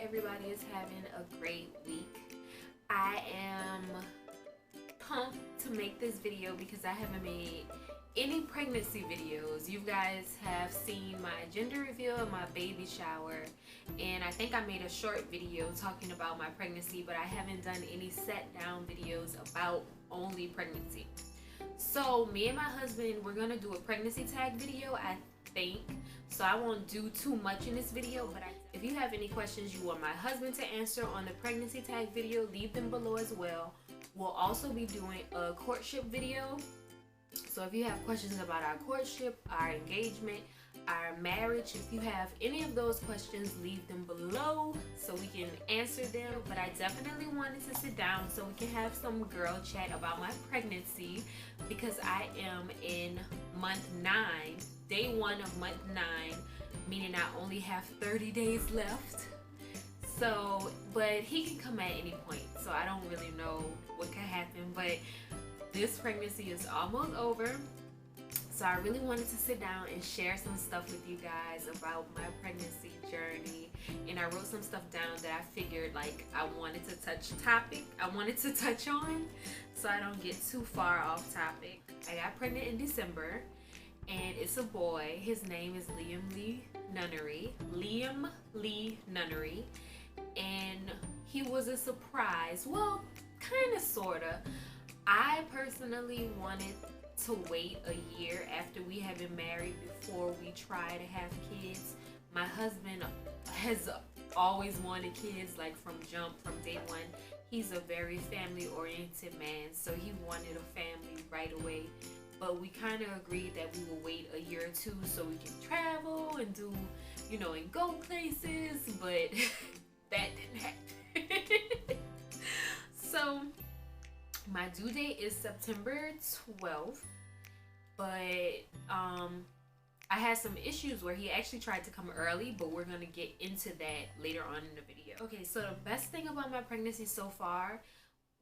everybody is having a great week. I am pumped to make this video because I haven't made any pregnancy videos. You guys have seen my gender reveal and my baby shower, and I think I made a short video talking about my pregnancy, but I haven't done any set down videos about only pregnancy. So me and my husband, we're gonna do a pregnancy tag video, I think. So I won't do too much in this video, but if you have any questions you want my husband to answer on the pregnancy tag video, leave them below as well. We'll also be doing a courtship video. So if you have questions about our courtship, our engagement, our marriage, if you have any of those questions, leave them below so we can answer them. But I definitely wanted to sit down so we can have some girl chat about my pregnancy, because I am in month 9, day 1 of month 9, meaning I only have 30 days left. So, but he can come at any point, so I don't really know what can happen, but this pregnancy is almost over. So I really wanted to sit down and share some stuff with you guys about my pregnancy journey, and I wrote some stuff down that I figured like I wanted to touch on, so I don't get too far off topic. I got pregnant in December, and it's a boy. His name is Liam Lee Nunnery, and he was a surprise. Well, kind of, sorta. I personally wanted to wait a year after we had been married before we try to have kids. My husband has always wanted kids, like from day one. He's a very family oriented man, so he wanted a family right away. But we kind of agreed that we will wait a year or two so we can travel and do, and go places, but that didn't happen. So my due date is September 12th, but I had some issues where he actually tried to come early, but we're going to get into that later on in the video. Okay, so the best thing about my pregnancy so far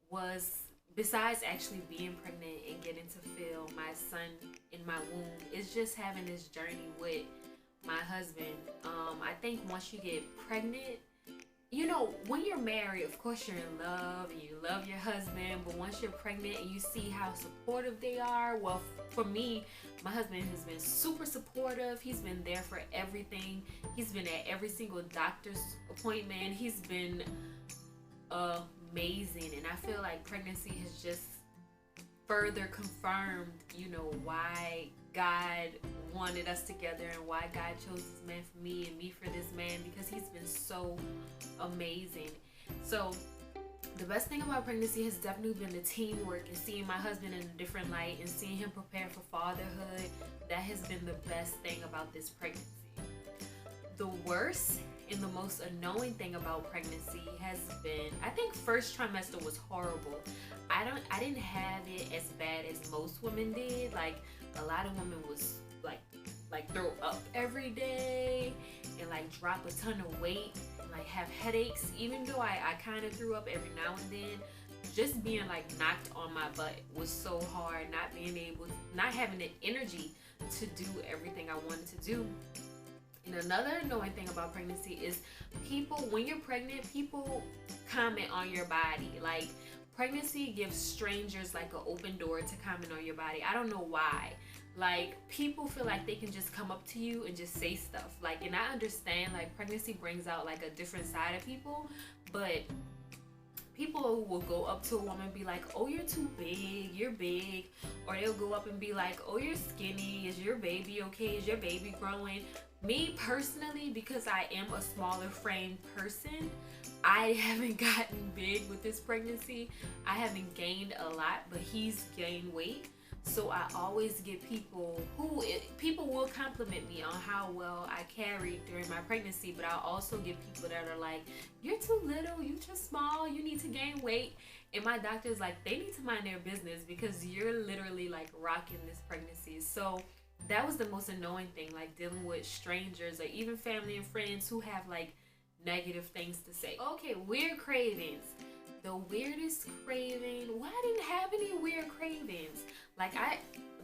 was, besides actually being pregnant and getting to feel my son in my womb, is just having this journey with my husband. I think once you get pregnant, when you're married, of course you're in love and you love your husband, but once you're pregnant and you see how supportive they are, well, for me, my husband has been super supportive. He's been there for everything. He's been at every single doctor's appointment. He's been amazing, and I feel like pregnancy has just further confirmed, why God wanted us together and why God chose this man for me and me for this man, because he's been so amazing. So the best thing about pregnancy has definitely been the teamwork and seeing my husband in a different light and seeing him prepare for fatherhood. That has been the best thing about this pregnancy. The worst and the most annoying thing about pregnancy has been, I think first trimester was horrible. I didn't have it as bad as most women did. Like, a lot of women was like throw up every day and like drop a ton of weight and like have headaches. Even though I kind of threw up every now and then, just being like knocked on my butt was so hard. Not having the energy to do everything I wanted to do. And another annoying thing about pregnancy is when you're pregnant, people comment on your body. Like, pregnancy gives strangers like an open door to comment on your body. I don't know why. Like, people feel like they can just come up to you and just say stuff. Like, and I understand, like, pregnancy brings out like a different side of people, but people will go up to a woman and be like, oh, you're too big, you're big. Or they'll go up and be like, oh, you're skinny, is your baby okay, is your baby growing? Me personally, because I am a smaller framed person, I haven't gotten big with this pregnancy. I haven't gained a lot, but he's gained weight. So I always get people will compliment me on how well I carried during my pregnancy, but I also get people that are like, you're too little, you're too small, you need to gain weight. And my doctor's like, they need to mind their business because you're literally like rocking this pregnancy. So that was the most annoying thing, like dealing with strangers or even family and friends who have like negative things to say. Okay, weird cravings. The weirdest craving, well, I didn't have any weird cravings. Like,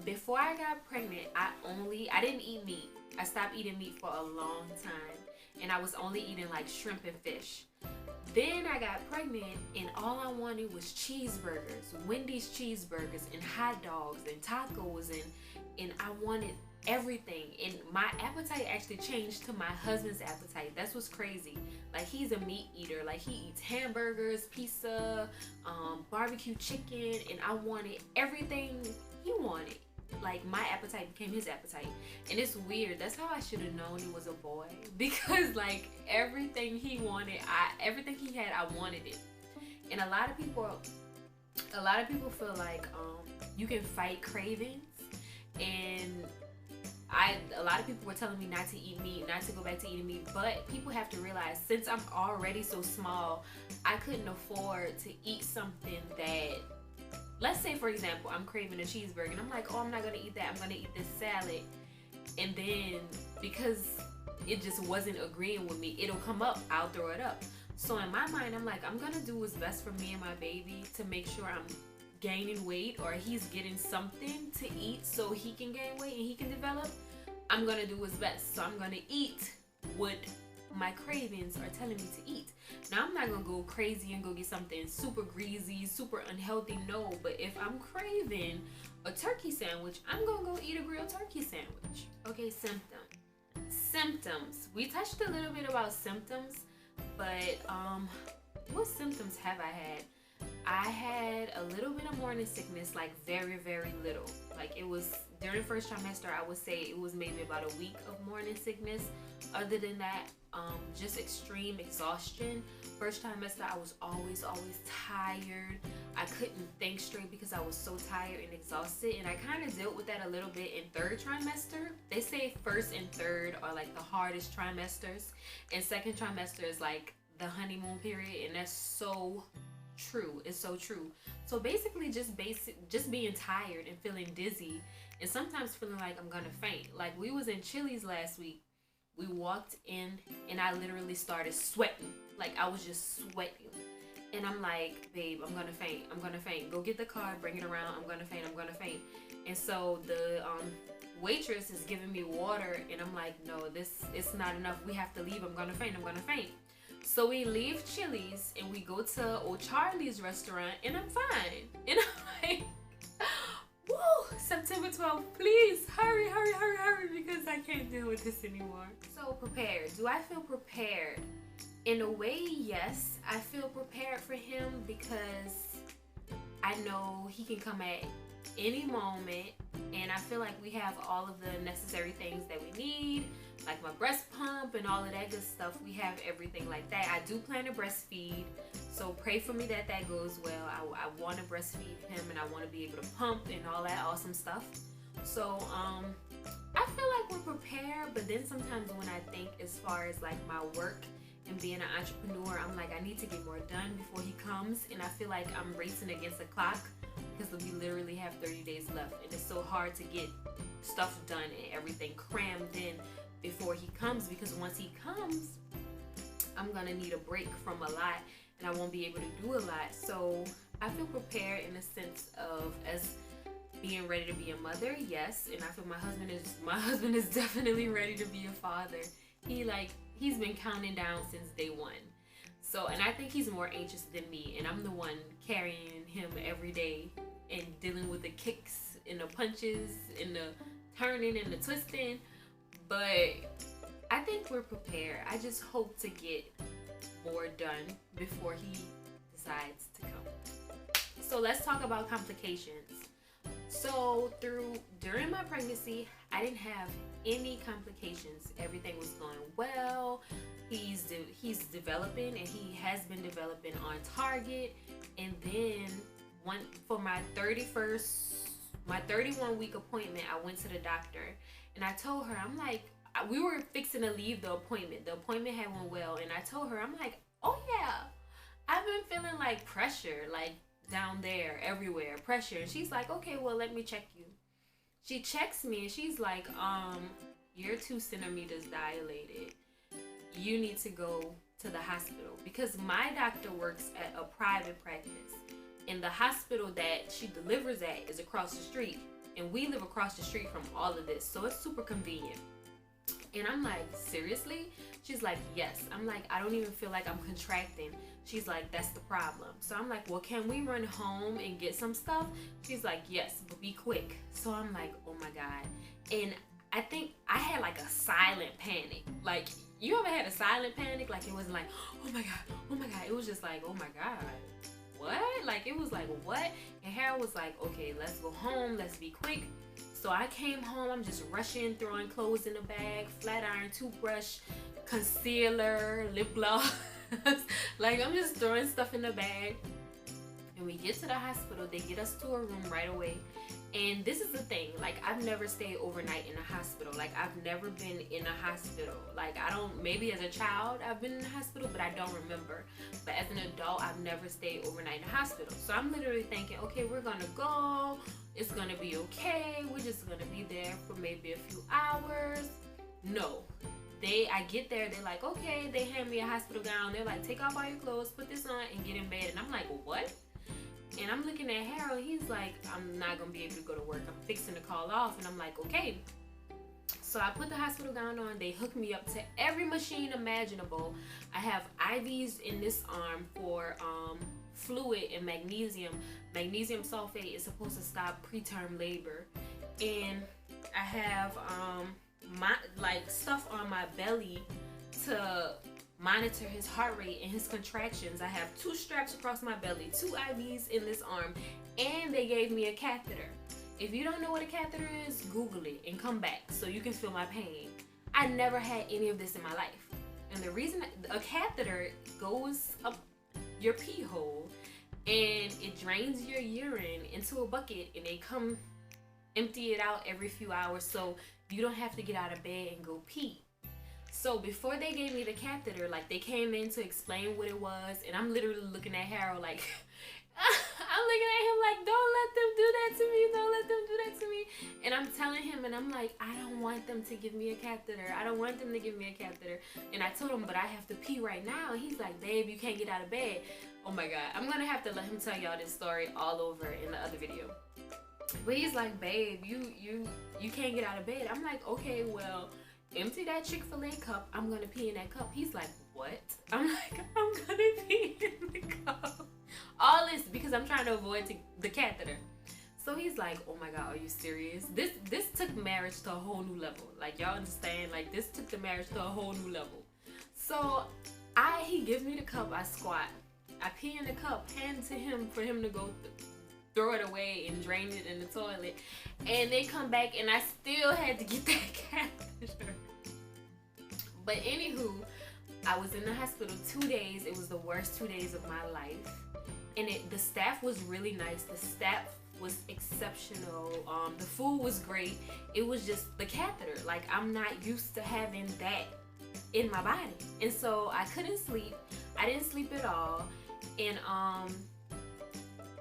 before I got pregnant, I didn't eat meat. I stopped eating meat for a long time. and I was only eating like shrimp and fish. Then I got pregnant and all I wanted was cheeseburgers, Wendy's cheeseburgers and hot dogs and tacos, and I wanted everything. And my appetite actually changed to my husband's appetite. That's what's crazy. Like, he's a meat eater. Like, he eats hamburgers, pizza, barbecue chicken, and I wanted everything he wanted. Like, my appetite became his appetite. And it's weird. That's how I should have known he was a boy. Because, like, everything he wanted, everything he had, I wanted it. And a lot of people feel like you can fight cravings. And a lot of people were telling me not to eat meat, not to go back to eating meat. But people have to realize, since I'm already so small, I couldn't afford to eat something that, let's say, for example, I'm craving a cheeseburger and I'm like, oh, I'm not going to eat that. I'm going to eat this salad. And then because it just wasn't agreeing with me, it'll come up. I'll throw it up. So in my mind, I'm like, I'm going to do what's best for me and my baby to make sure I'm gaining weight, or he's getting something to eat so he can gain weight and he can develop. I'm going to do what's best. So I'm going to eat what my cravings are telling me to eat. Now, I'm not gonna go crazy and go get something super greasy, super unhealthy, no. But if I'm craving a turkey sandwich, I'm gonna go eat a grilled turkey sandwich. Okay, symptoms. We touched a little bit about symptoms, but what symptoms have I had? I had a little bit of morning sickness, like very, very little. Like, it was during the first trimester, I would say it was maybe about a week of morning sickness. Other than that, just extreme exhaustion. First trimester, I was always tired. I couldn't think straight because I was so tired and exhausted. And I kind of dealt with that a little bit in third trimester. They say first and third are like the hardest trimesters, and second trimester is like the honeymoon period, and that's so true. It's so true. So basically just being tired and feeling dizzy, and sometimes feeling like I'm gonna faint. Like, we was in Chili's last week. We walked in and I literally started sweating. Like, I was just sweating. And I'm like, babe, I'm gonna faint. Go get the car, bring it around. I'm gonna faint. And so the waitress is giving me water, and I'm like, no, it's not enough. We have to leave. I'm gonna faint. So we leave Chili's and we go to old Charlie's restaurant, and I'm fine. And I'm like, woo, September 12th, please hurry, because I can't deal with this anymore. So prepared. Do I feel prepared? In a way, yes. I feel prepared for him because I know he can come at any moment, and I feel like we have all of the necessary things that we need, like my breast pump and all of that good stuff. We have everything like that. I do plan to breastfeed, so pray for me that goes well. I want to breastfeed him, and I want to be able to pump and all that awesome stuff. So I feel like we're prepared, but then sometimes when I think as far as like my work and being an entrepreneur, I'm like, I need to get more done before he comes, and I feel like I'm racing against the clock because we literally have 30 days left, and it's so hard to get stuff done and everything crammed in before he comes, because once he comes, I'm gonna need a break from a lot, and I won't be able to do a lot. So I feel prepared in the sense of as being ready to be a mother, yes, and I feel my husband is definitely ready to be a father. He's been counting down since day one. So, and I think he's more anxious than me, and I'm the one carrying him every day and dealing with the kicks and the punches and the turning and the twisting. But I think we're prepared. I just hope to get more done before he decides to come. So let's talk about complications. So during my pregnancy, I didn't have any complications. Everything was going well. He's developing, and he has been developing on target. And then for my 31-week appointment, I went to the doctor, and I told her, I'm like, we were fixing to leave the appointment. The appointment had went well, and I told her, I'm like, oh yeah, I've been feeling like pressure, like down there, everywhere, pressure. And she's like, okay, well, let me check you. She checks me, and she's like, you're 2 centimeters dilated. You need to go to the hospital, because my doctor works at a private practice, and the hospital that she delivers at is across the street, and we live across the street from all of this, so it's super convenient. And I'm like, seriously? She's like, yes. I'm like, I don't even feel like I'm contracting. She's like, that's the problem. So I'm like, well, can we run home and get some stuff? She's like, yes, but be quick. So I'm like, oh my God. And I think I had like a silent panic. Like, you ever had a silent panic? Like, it wasn't like, oh my God, oh my God. It was just like, oh my God, what? Like, it was like, what? And Harold was like, okay, let's go home. Let's be quick. So I came home. I'm just rushing, throwing clothes in the bag, flat iron, toothbrush, concealer, lip gloss. Like, I'm just throwing stuff in the bag. And we get to the hospital. They get us to a room right away. And this is the thing, like, I've never stayed overnight in a hospital. Like, I've never been in a hospital. Like, I don't, maybe as a child I've been in a hospital, but I don't remember. But as an adult, I've never stayed overnight in a hospital. So I'm literally thinking, okay, we're gonna go. It's gonna be okay. We're just gonna be there for maybe a few hours. No. I get there, they're like, okay, they hand me a hospital gown. They're like, take off all your clothes, put this on, and get in bed. And I'm like, what? And I'm looking at Harold. He's like, I'm not going to be able to go to work. I'm fixing to call off. And I'm like, okay. So I put the hospital gown on. They hooked me up to every machine imaginable. I have IVs in this arm for fluid and magnesium. Magnesium sulfate is supposed to stop preterm labor. And I have my like stuff on my belly to monitor his heart rate and his contractions. I have 2 straps across my belly, 2 IVs in this arm, and they gave me a catheter. If you don't know what a catheter is, Google it and come back so you can feel my pain. I never had any of this in my life. And the reason a catheter goes up your pee hole and it drains your urine into a bucket, and they come empty it out every few hours so you don't have to get out of bed and go pee. So before they gave me the catheter, like, they came in to explain what it was, and I'm literally looking at Harold like, I'm looking at him like, don't let them do that to me, don't let them do that to me. And I'm telling him, and I'm like, I don't want them to give me a catheter. I don't want them to give me a catheter. And I told him, but I have to pee right now. And he's like, babe, you can't get out of bed. Oh my God, I'm gonna have to let him tell y'all this story all over in the other video. But he's like, babe, you can't get out of bed. I'm like, okay, well, empty that Chick-fil-A cup. I'm gonna pee in that cup. He's like, what? I'm like, I'm gonna pee in the cup. All this because I'm trying to avoid the catheter. So he's like, oh my God, are you serious? This took marriage to a whole new level. Like, y'all understand? Like, this took the marriage to a whole new level. So he gives me the cup. I squat. I pee in the cup, hand it to him for him to go throw it away and drain it in the toilet. And they come back, and I still had to get that catheter. But anywho, I was in the hospital 2 days. It was the worst 2 days of my life. And the staff was really nice. The staff was exceptional. The food was great. It was just the catheter. Like, I'm not used to having that in my body. And so I couldn't sleep. I didn't sleep at all. And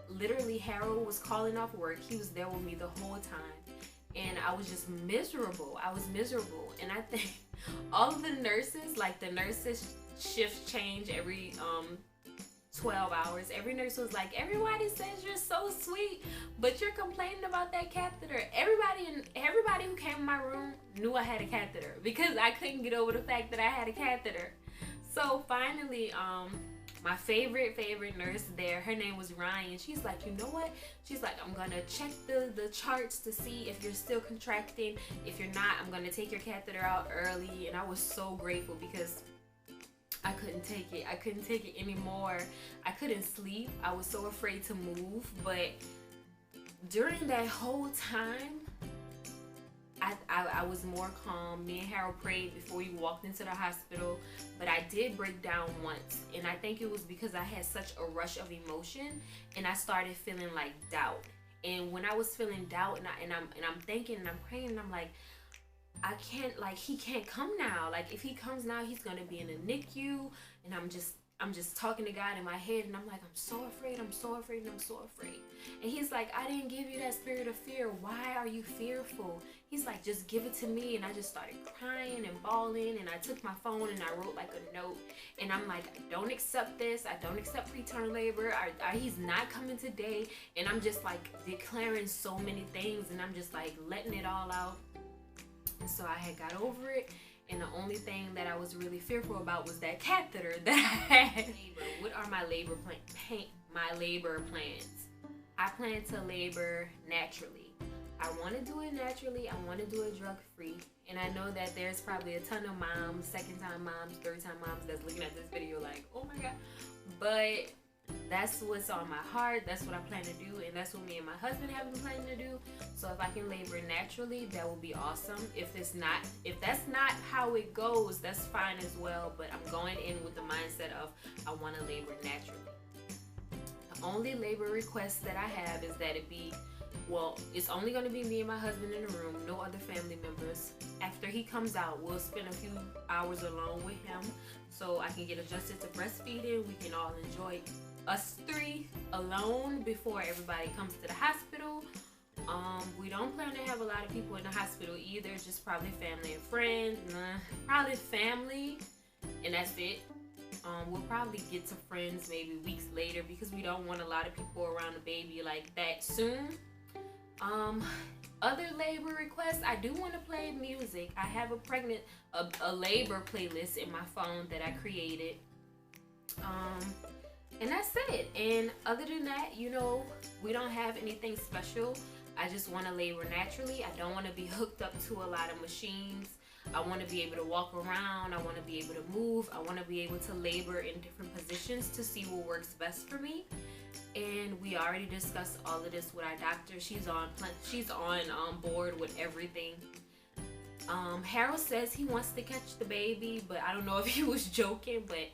literally Harold was calling off work. He was there with me the whole time. And I was just miserable. I was miserable. And I think all of the nurses, like, the nurses shift change every 12 hours. Every nurse was like, everybody says you're so sweet, but you're complaining about that catheter. Everybody who came in my room knew I had a catheter because I couldn't get over the fact that I had a catheter. So finally, my favorite nurse there, her name was Ryan. She's like, you know what? She's like, I'm gonna check the charts to see if you're still contracting. If you're not, I'm gonna take your catheter out early. And I was so grateful because I couldn't take it. I couldn't take it anymore. I couldn't sleep. I was so afraid to move. But during that whole time, I was more calm. Me and Harold prayed before we walked into the hospital, but I did break down once, and I think it was because I had such a rush of emotion, and I started feeling like doubt. And when I was feeling doubt, and I'm thinking and I'm praying, and I'm like, I can't, like, he can't come now. Like, if he comes now, he's gonna be in a NICU, and I'm just talking to God in my head, and I'm like, I'm so afraid, I'm so afraid, and I'm so afraid. And he's like, I didn't give you that spirit of fear. Why are you fearful? He's like, just give it to me. And I just started crying and bawling, and I took my phone and I wrote like a note, and I'm like, I don't accept this. I don't accept preterm labor. He's not coming today. And I'm just like declaring so many things, and I'm just like letting it all out. And so I had got over it. And the only thing that I was really fearful about was that catheter that I had. What are my labor plans? I plan to labor naturally. I want to do it naturally. I want to do it drug-free. And I know that there's probably a ton of moms, second-time moms, third-time moms that's looking at this video like, oh my God. But that's what's on my heart. That's what I plan to do. And that's what me and my husband have been planning to do. So if I can labor naturally, that will be awesome. If that's not how it goes, that's fine as well. But I'm going in with the mindset of I want to labor naturally. The only labor request that I have is that it be, well, it's only going to be me and my husband in the room, no other family members. After he comes out, we'll spend a few hours alone with him so I can get adjusted to breastfeeding. We can all enjoy us three alone before everybody comes to the hospital. We don't plan to have a lot of people in the hospital either, just probably family and friends. Probably family, and that's it. We'll probably get to friends maybe weeks later because we don't want a lot of people around the baby like that soon. Other labor requests, I do want to play music. I have a labor playlist in my phone that I created. And that's it. And other than that, you know, we don't have anything special. I just want to labor naturally. I don't want to be hooked up to a lot of machines. I want to be able to walk around. I want to be able to move. I want to be able to labor in different positions to see what works best for me. And we already discussed all of this with our doctor. She's on board with everything. Harold says he wants to catch the baby, but I don't know if he was joking, but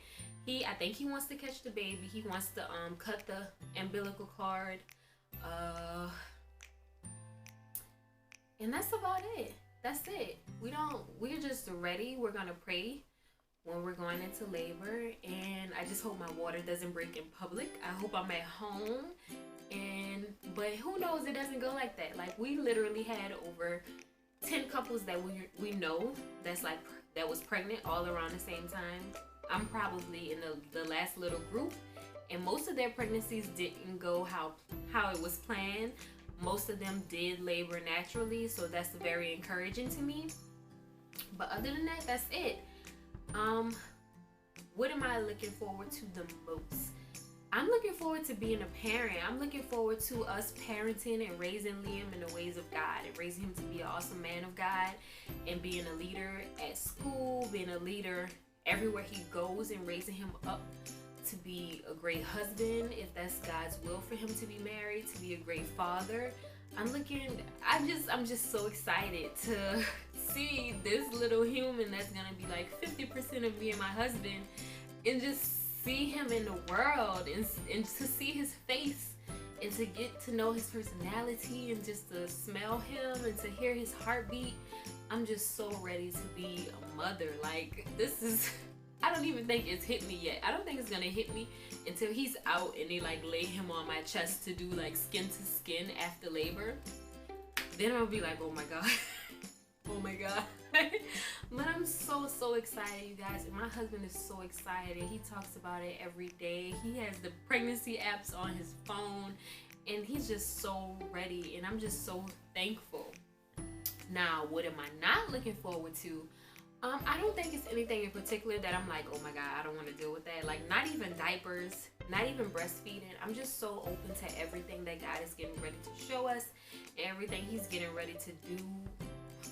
I think he wants to catch the baby. He wants to cut the umbilical cord. And that's about it. That's it. We're just ready. We're gonna pray when we're going into labor, and I just hope my water doesn't break in public. I hope I'm at home, but who knows, it doesn't go like that. Like, we literally had over 10 couples that we know that was pregnant all around the same time. I'm probably in the last little group, and most of their pregnancies didn't go how it was planned. Most of them did labor naturally, so that's very encouraging to me. But other than that, that's it. What am I looking forward to the most? I'm looking forward to being a parent. I'm looking forward to us parenting and raising Liam in the ways of God, and raising him to be an awesome man of God, and being a leader at school, being a leader everywhere he goes, and raising him up to be a great husband, if that's God's will for him to be married, to be a great father. I'm just so excited to see this little human that's gonna be like 50% of me and my husband, and just see him in the world, and to see his face, and to get to know his personality, and just to smell him and to hear his heartbeat. I'm just so ready to be a mother. Like, this is, I don't even think it's hit me yet. I don't think it's gonna hit me until he's out and they like lay him on my chest to do like skin to skin after labor. Then I'll be like, oh my God. Oh my God. But I'm so excited, you guys. And my husband is so excited. He talks about it every day. He has the pregnancy apps on his phone, and he's just so ready, and I'm just so thankful. Now, what am I not looking forward to? I don't think it's anything in particular that I'm like, oh my God, I don't want to deal with that. Like, not even diapers, not even breastfeeding. I'm just so open to everything that God is getting ready to show us, and everything he's getting ready to do.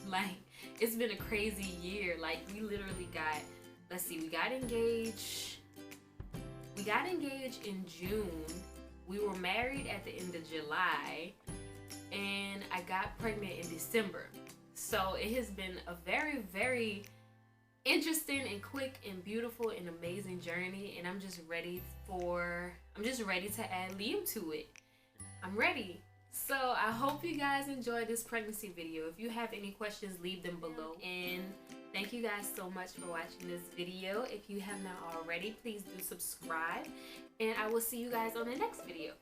Like, it's been a crazy year. Like, we literally got, let's see, we got engaged in June. We were married at the end of July, and I got pregnant in December. So it has been a very, very interesting and quick and beautiful and amazing journey, and I'm just ready to add Liam to it. I'm ready. So I hope you guys enjoyed this pregnancy video. If you have any questions, leave them below. And thank you guys so much for watching this video. If you have not already, please do subscribe, and I will see you guys on the next video.